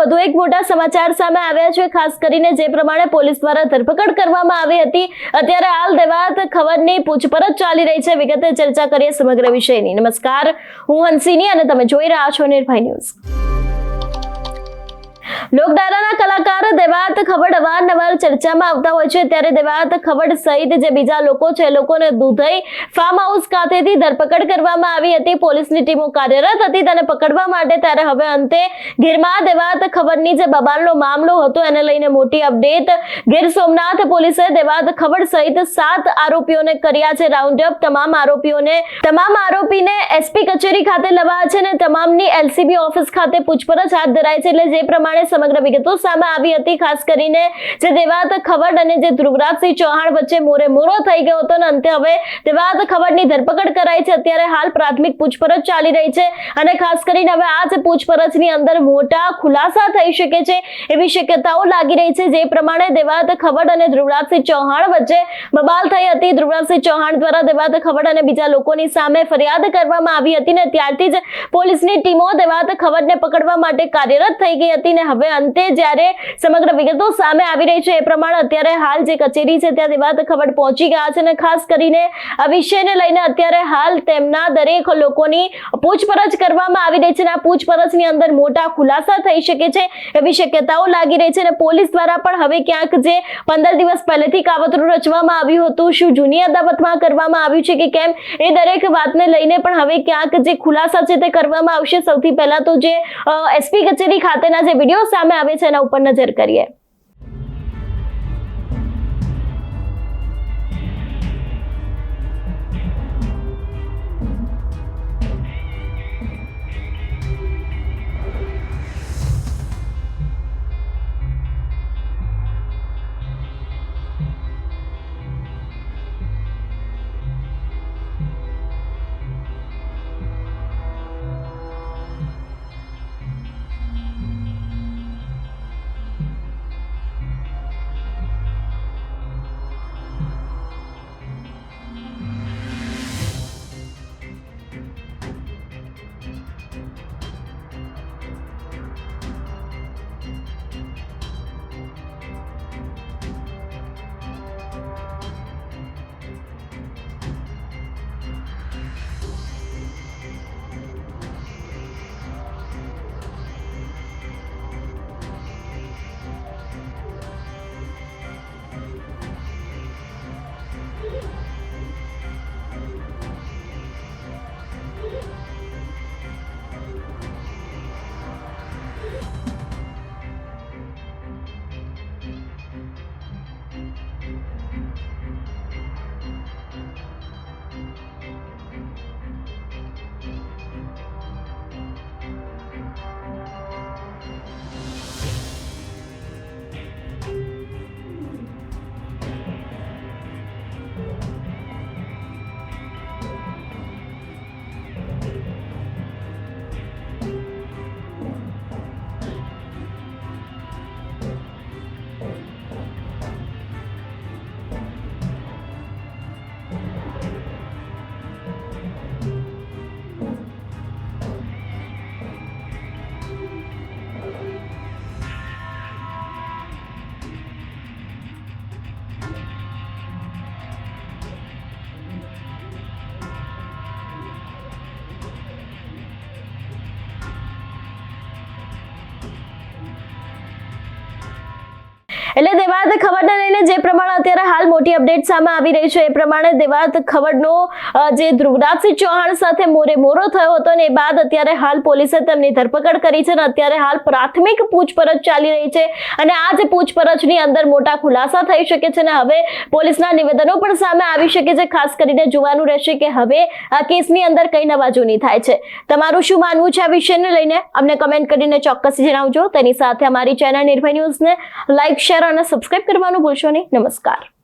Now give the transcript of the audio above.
વધુ એક મોટા સમાચાર સામે આવ્યા છે। ખાસ કરીને જે પ્રમાણે પોલીસ દ્વારા ધરપકડ કરવામાં આવી હતી, અત્યારે હાલ દેવાત ખબરની પૂછપરછ ચાલી રહી છે। વિગતે ચર્ચા કરીએ સમગ્ર વિષયની। નમસ્કાર, હું હંસિની અને તમે જોઈ રહ્યા છો નિર્ભય ન્યૂઝ। લોકડાયરાના કલાકાર દેવાત ખવડ અવારનવાર ચર્ચામાં આવતા હોય છે, ત્યારે દેવાત ખવડ સહિત જે બીજા લોકો છે એ લોકોને દુધઈ ફાર્મ હાઉસ ખાતેથી ધરપકડ કરવામાં આવી હતી। પોલીસની ટીમો કાર્યરત હતી તેને પકડવા માટે। ત્યારે હવે અંતે ગીરમાં દેવાત ખવડની જે બબાલનો મામલો હતો એને લઈને મોટી અપડેટ। ગીર સોમનાથ પોલીસે દેવાત ખવડ સહિત 7 આરોપીઓને કર્યા છે રાઉન્ડ અપ। તમામ આરોપીને એસપી કચેરી ખાતે લવાયા છે અને તમામની એલસીબી ઓફિસ ખાતે પૂછપરછ હાથ ધરાઈ છે। એટલે જે પ્રમાણે સમગ્ર વિગતો સામે આવી હતી। ખાસ કરીને જે દેવાત ખવડ અને જે ધ્રુવરાજસિંહ ચૌહાણ વચ્ચે મોરે મોરો થઈ ગયો હતો અને અંતે હવે દેવાત ખવડની ધરપકડ કરાઈ છે। અત્યારે હાલ પ્રાથમિક પૂછપરછ ચાલી રહી છે અને ખાસ કરીને હવે આ જ પૂછપરછની અંદર મોટા ખુલાસા થઈ શકે છે એવી શક્યતાઓ લાગી રહી છે। જે પ્રમાણે દેવાત ખવડ અને ધ્રુવરાજસિંહ ચૌહાણ વચ્ચે બબાલ થઈ હતી। ધ્રુવરાજસિંહ ચૌહાણ દ્વારા દેવાત ખવડ અને બીજા લોકોની સામે ફરિયાદ કરવામાં આવી હતી ને ત્યારથી જ પોલીસની ટીમો દેવાત ખવડને પકડવા માટે કાર્યરત થઈ ગઈ હતી। હવે અંતે જ્યારે સમગ્ર વિગતો સામે આવી રહી છે એ પ્રમાણે અત્યારે હાલ જે કચેરી છે ત્યાં દેવાત ખવડ પહોંચી ગયા છે અને ખાસ કરીને આ વિષયને લઈને અત્યારે હાલ તેમના દરેક લોકોની પૂછપરછ કરવામાં આવી રહી છે અને આ પૂછપરછની અંદર મોટા ખુલાસા થઈ શકે છે એવી શક્યતાઓ લાગી રહી છે અને પોલીસ દ્વારા પણ હવે ક્યાંક જે 15 દિવસ પહેલેથી કાવતરું રચવામાં આવ્યું હતું, શું જૂની અદાવતમાં કરવામાં આવ્યું છે કે કેમ, એ દરેક વાતને લઈને પણ હવે ક્યાંક જે ખુલાસા છે તે કરવામાં આવશે। સૌથી પહેલા તો જે એસપી કચેરી ખાતેના જે વિડીયો સામે આવે છે એના ઉપર નજર કરીએ। એટલે દેવાત ખવડને લઈને જે પ્રમાણે અત્યારે હાલ મોટી અપડેટ સામે આવી રહી છે એ પ્રમાણે દેવાત ખવડનો જે ધ્રુવરાજસિંહ ચૌહાણ સાથે મોરે મોરો થયો હતો ને એ બાદ અત્યારે હાલ પોલીસે તેમની ધરપકડ કરી છે અને અત્યારે હાલ પ્રાથમિક પૂછપરછ ચાલી રહી છે અને આ જે પૂછપરછની અંદર મોટા ખુલાસા થઈ શકે છે અને હવે પોલીસના નિવેદનો પણ સામે આવી શકે છે। ખાસ કરીને જોવાનું રહેશે કે હવે આ કેસની અંદર કઈ નવાજૂની થાય છે। તમારું શું માનવું છે આ વિષયને લઈને અમને કમેન્ટ કરીને ચોક્કસ જણાવજો। તેની સાથે અમારી ચેનલ નિર્ભય ન્યૂઝને લાઈક, શેર અને સબસ્ક્રાઇબ કરવાનું ભૂલશો નહીં। નમસ્કાર।